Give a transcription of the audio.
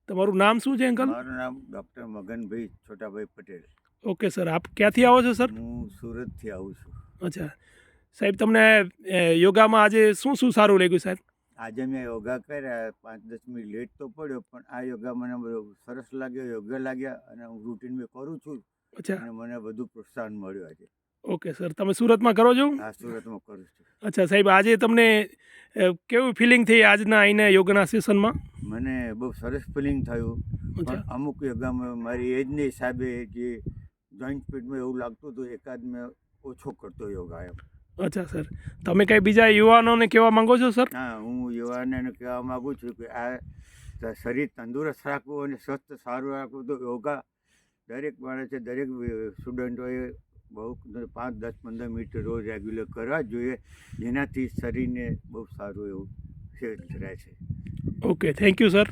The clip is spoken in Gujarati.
તમારું નામ શું છે અંકલ? મારું નામ doctor Maganbhai Chhotabhai Patel. Okay sir, આપ ક્યાંથી આવો છો સર? હું સુરતથી આવું છું. અચ્છા સાહેબ, તમને યોગામાં આજે શું શું સારું લાગ્યું સાહેબ? આજે મેં યોગા કર્યા, 5-10 મિનિટ લેટ તો પડ્યો, પણ આ યોગા મને બહુ સરસ લાગ્યો, યોગ્ય લાગ્યા અને હું રૂટીન મેં કરું છું અચ્છા અને મને બધું પ્રોત્સાહન મળ્યું આજે. ઓકે સર, તમે સુરતમાં કરો છો? આ સુરતમાં કરું છું. અચ્છા સાહેબ, આજે તમને કેવું ફિલિંગ થઈ આજના આવીને યોગના સેશનમાં? મને બહુ સરસ ફિલિંગ થયું, અચ્છા પણ અમુક યોગામાં મારી એજને હિસાબે જે જોઈન્ટ પેટમાં એવું લાગતું હતું, એકાદ મેં ઓછો કરતો યોગા એમ. અચ્છા સર, તમે કંઈ બીજા યુવાનોને કહેવા માંગો છો સર? હા, હું યુવાનોને કહેવા માગું છું કે આ શરીર તંદુરસ્ત રાખવું અને સ્વસ્થ સારું રાખવું તો યોગા દરેક માણસે, દરેક સ્ટુડન્ટોએ બહુ 5, 10, 15 મિનિટ રોજ રેગ્યુલર કરવા જ જોઈએ, જેનાથી શરીરને બહુ સારું એવું રહે છે. Okay, thank you sir.